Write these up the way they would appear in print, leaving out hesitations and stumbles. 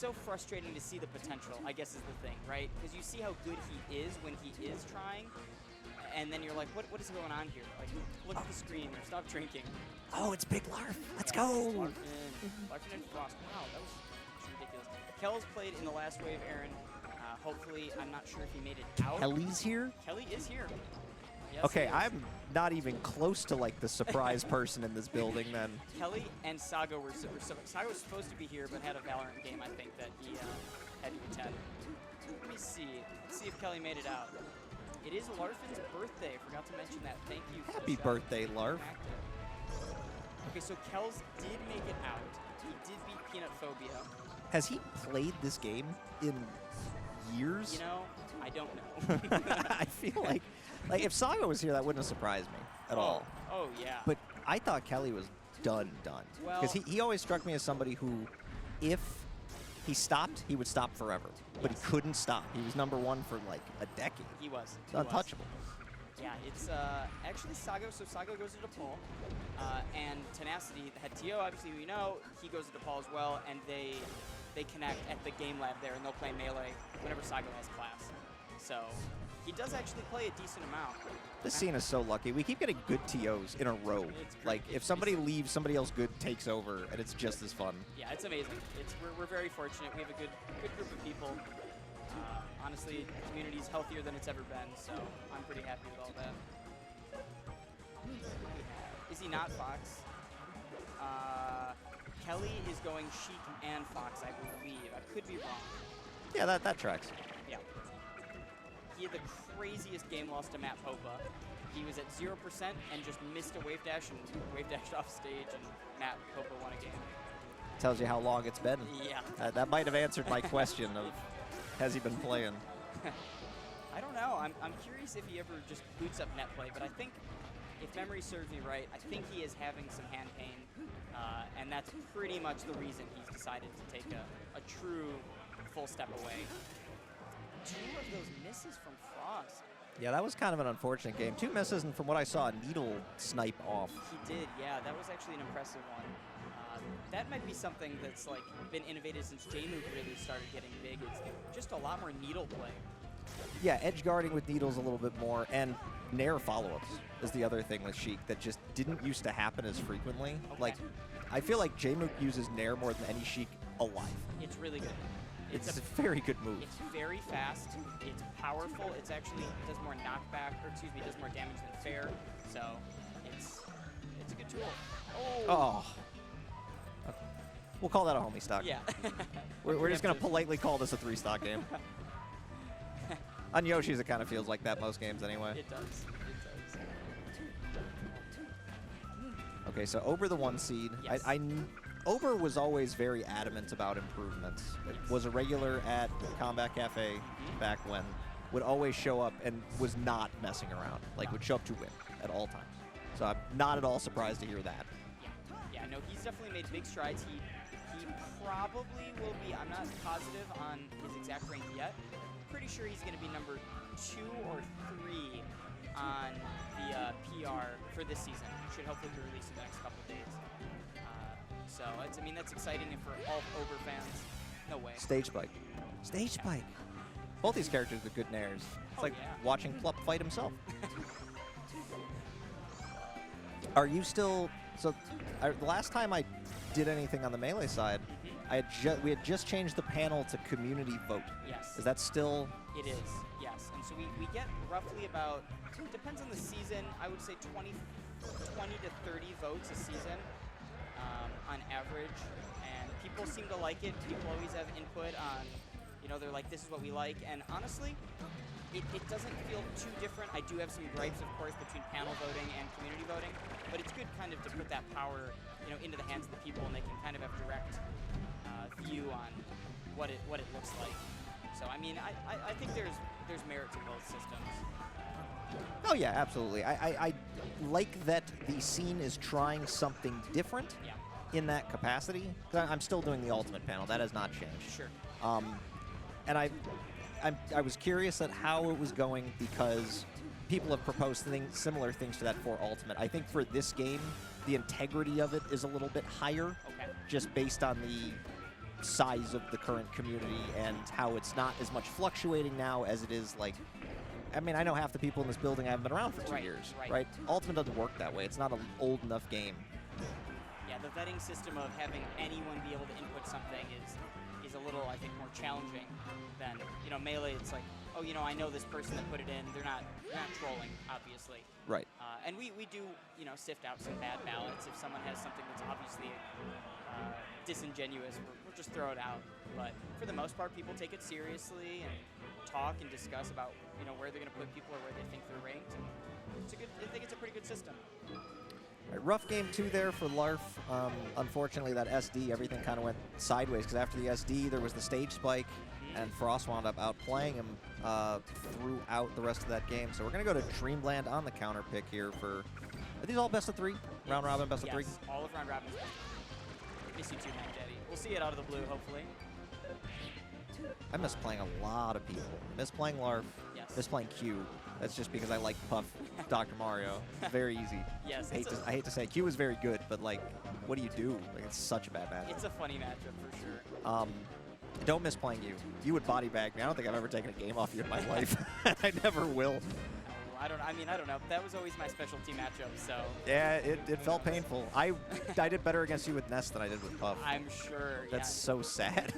so frustrating to see the potential, I guess is the thing, right? Because you see how good he is when he is trying, and then you're like, what is going on here? Like, look at the screen or stop drinking. Oh, it's Big Larf. Let's Yes, go. Larfen and Frost. Wow, that was ridiculous. Kel's played in the last wave, Aaron. Hopefully, I'm not sure if he made it out. Kelly's here? Kelly is here. Yes, Okay, he is. I'm not even close to like the surprise person in this building then. Kelly and Sago were Sago was supposed to be here, but had a Valorant game, I think, that he had to attend. Let me see. Let's see if Kelly made it out. It is Larfen's birthday. Forgot to mention that. Thank you. Happy birthday, Larf. Okay, so Kels did make it out. He did beat Peanut Phobia. Has he played this game in years? You know, I don't know. I feel like if Saga was here, that wouldn't have surprised me at all. Oh, yeah. But I thought Kelly was done. Well, Because he always struck me as somebody who, if he stopped, he would stop forever. But he couldn't stop. He was #1 for like a decade. He was. Untouchable. Yeah, it's actually Sago. So Sago goes to DePaul, and Tenacity, the head TO, obviously we know, he goes to DePaul as well, and they connect at the game lab there, and they'll play Melee whenever Sago has class. So he does actually play a decent amount. This scene is so lucky. We keep getting good TOs in a row. Like, if somebody leaves, somebody else good takes over, and it's just as fun. Yeah, it's amazing. We're very fortunate. We have a good group of people. Honestly, the community's healthier than it's ever been, so I'm pretty happy with all that. Is he not Fox? Kelly is going Sheik and Fox, I believe. I could be wrong. Yeah, that tracks. Yeah. He had the craziest game loss to Matt Popa. He was at 0% and just missed a wave dash and wave dashed off stage, and Matt Popa won a game. Tells you how long it's been. Yeah. That might have answered my question of, has he been playing? I don't know. I'm curious if he ever just boots up net play, but I think, if memory serves me right, I think he is having some hand pain, and that's pretty much the reason he's decided to take a true full step away. 2 of those misses from Frost. Yeah, that was kind of an unfortunate game. 2 misses, and from what I saw, a needle snipe off. He did, yeah. That was actually an impressive one. That might be something that's like been innovated since J-Move really started getting big. It's just a lot more needle play. Yeah, edge guarding with needles a little bit more, and Nair follow-ups is the other thing with Sheik that just didn't used to happen as frequently. Okay. Like, I feel like J-Mook uses Nair more than any Sheik alive. It's really good. It's a very good move. It's very fast. It's powerful. It's actually does more knockback, or excuse me, does more damage than fair. So it's a good tool. Oh. Okay. We'll call that a homie stock. Yeah. We're just going to politely call this a 3-stock game. On Yoshi's, it kind of feels like that most games anyway. It does. It does. Okay, so Ober the 1 seed. Yes. Ober was always very adamant about improvements. It was a regular at Combat Cafe back when. Would always show up and was not messing around. Like, would show up to win at all times. So I'm not at all surprised to hear that. Yeah, no, he's definitely made big strides. He probably will be, I'm not positive on his exact rank yet. Pretty sure he's going to be number 2 or 3 on the PR for this season. Should hopefully be released in the next couple of days. So, I mean, that's exciting for all Ober fans. No way. Stage Spike. Stage Spike. Both these characters are good nairs. It's like watching Plup fight himself. Are you still... So, the last time I did anything on the Melee side, we had just changed the panel to community vote. Yes. Is that still... It is, yes. And so we get roughly about, depends on the season, I would say 20 to 30 votes a season on average. And people seem to like it. People always have input on, you know, they're like, this is what we like. And honestly, it doesn't feel too different. I do have some gripes, of course, between panel voting and community voting, but it's good kind of to put that power, you know, into the hands of the people, and they can kind of have direct view on what it looks like. So I mean, I think there's merit to both systems. Oh yeah, absolutely. I like that the scene is trying something different in that capacity. 'Cause I'm still doing the ultimate panel. That has not changed. Sure. And I was curious at how it was going because people have proposed similar things to that for Ultimate. I think for this game, the integrity of it is a little bit higher, just based on the size of the current community and how it's not as much fluctuating now as it is like. I mean, I know half the people in this building haven't been around for 2 years, right? Ultimate doesn't work that way. It's not an old enough game. Yeah, the vetting system of having anyone be able to input something is a little, I think, more challenging than, you know, Melee. It's like, oh, you know, I know this person that put it in. They're not trolling, obviously. Right. And we do, you know, sift out some bad ballots. If someone has something that's obviously disingenuous, we'll just throw it out. But for the most part, people take it seriously and talk and discuss about, you know, where they're going to put people or where they think they're ranked. And I think it's a pretty good system. Right, rough game 2 there for Larf. Unfortunately, that SD, everything kind of went sideways because after the SD, there was the stage spike, and Frost wound up outplaying him throughout the rest of that game. So we're going to go to Dreamland on the counter pick here for, are these all best of 3? Round robin, best of 3? Yes, all of round robin is best of 3. Miss you too, Mac Daddy. We'll see it out of the blue, hopefully. I miss playing a lot of people. Miss playing Larf. Yes. Miss playing Q. That's just because I like Puff Dr. Mario. Very easy. Yes. I hate to say it. Q is very good, but like, what do you do? Like, it's such a bad matchup. It's a funny matchup for sure. I don't miss playing you. You would body bag me. I don't think I've ever taken a game off you in my life. I never will. I don't know. That was always my specialty matchup, so. Yeah, it felt painful. I did better against you with Ness than I did with Puff. I'm sure. That's so sad.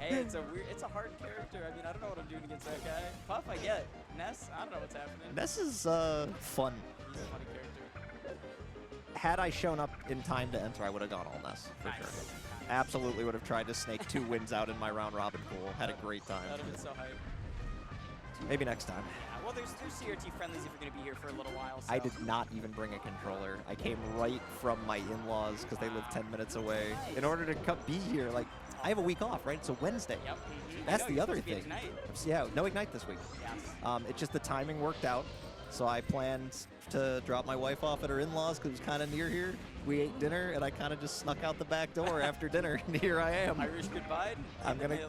Hey, it's a hard character. I mean, I don't know what I'm doing against that guy. Puff, I get. Ness, I don't know what's happening. Ness is fun. He's a funny character. Had I shown up in time to enter, I would have gone all Ness, for sure. Nice. Absolutely would have tried to snake 2 wins out in my round robin pool. Had a great time. That would have been so hype. Maybe next time. Yeah, well, there's CRT friendlies if you're going to be here for a little while. So. I did not even bring a controller. I came right from my in-laws because they live 10 minutes away Nice. in order to be here. Like, I have a week off, right? It's a Wednesday. Yep. That's the other thing. Ignite. Yeah, no Ignite this week. Yes. It's just the timing worked out. So I planned to drop my wife off at her in-laws because it was kind of near here. We ate dinner, and I kind of just snuck out the back door after dinner, and here I am. Irish goodbye. I'm going to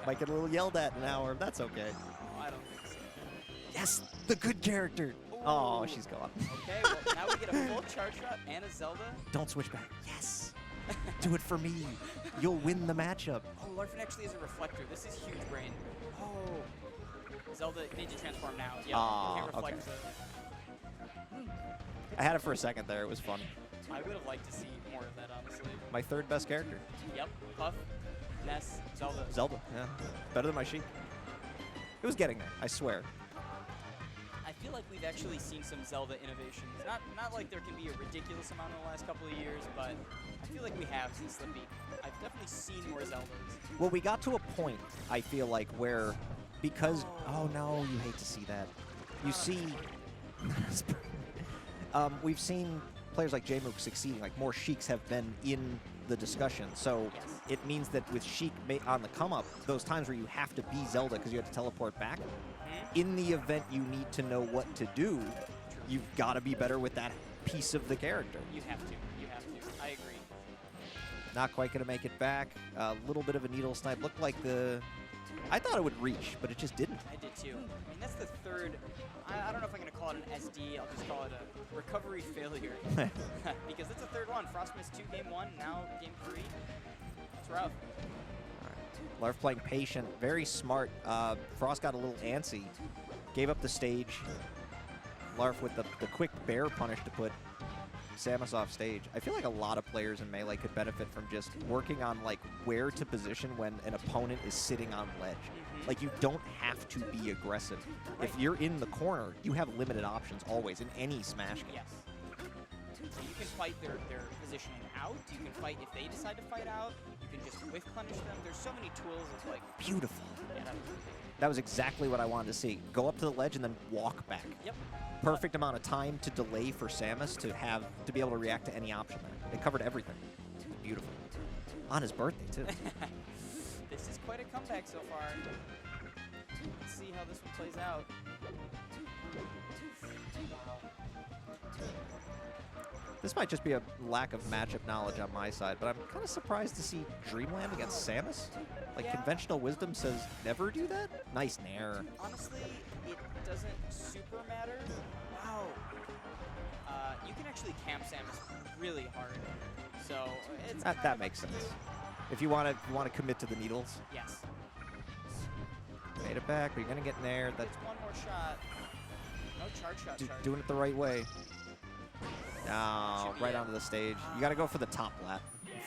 might get a little yelled at in an hour. That's okay. Oh, I don't think so. Yes, the good character. Ooh. Oh, she's gone. Okay, well, now we get a full charge shot and a Zelda. Don't switch back. Yes. Do it for me. You'll win the matchup. Oh, Larfen actually is a reflector. This is huge brain. Oh. Zelda Ninja Transform now. Yeah, can't reflect I had it for a second there. It was fun. I would have liked to see more of that, honestly. My 3rd best character. Yep. Puff, Ness, Zelda. Zelda, yeah. Better than my Sheik. It was getting there, I swear. I feel like we've actually seen some Zelda innovations. Not like there can be a ridiculous amount in the last couple of years, but I feel like we have since Slippy. I've definitely seen more Zeldas. Well, we got to a point, I feel like, where because... Oh, no, you hate to see that. You see... we've seen players like J-Mook succeeding. Like, more Sheiks have been in the discussion. So Yes. it means that with Sheik on the come-up, those times where you have to be Zelda because you have to teleport back, in the event you need to know what to do, you've got to be better with that piece of the character. You have to. You have to. I agree. Not quite going to make it back. A little bit of a needle snipe. Looked like the... I thought it would reach, but it just didn't. I did too. I mean, that's the third. I don't know if I'm going to call it an SD. I'll just call it a recovery failure. Because it's a third one. Frost missed 2 game 1, now game 3. It's rough. Larf playing patient, very smart. Frost got a little antsy, gave up the stage. Larf with the quick bear punish to put Samus off stage. I feel like a lot of players in Melee could benefit from just working on like where to position when an opponent is sitting on ledge. Like, you don't have to be aggressive. Right. If you're in the corner, you have limited options always in any Smash game. Yes. So you can fight their positioning out. You can fight if they decide to fight out. You can just whiff punish them. There's so many tools of like. Beautiful. Yeah, That was exactly what I wanted to see. Go up to the ledge and then walk back. Yep. Perfect amount of time to delay for Samus to be able to react to any option there. It covered everything. Beautiful. On his birthday, too. This is quite a comeback so far. Let's see how this one plays out. This might just be a lack of matchup knowledge on my side, but I'm kind of surprised to see Dreamland against Samus. Like, Yeah. conventional wisdom says never do that? Nice nair. Honestly, it doesn't super matter. Wow. You can actually camp Samus really hard. So it's That makes sense. if you want to commit to the needles. Yes. Made it back, but you're gonna get in there. That's Gets one more shot. No charge shot. doing it the right way. No, Should be right it. onto the stage. You got to go for the top lat.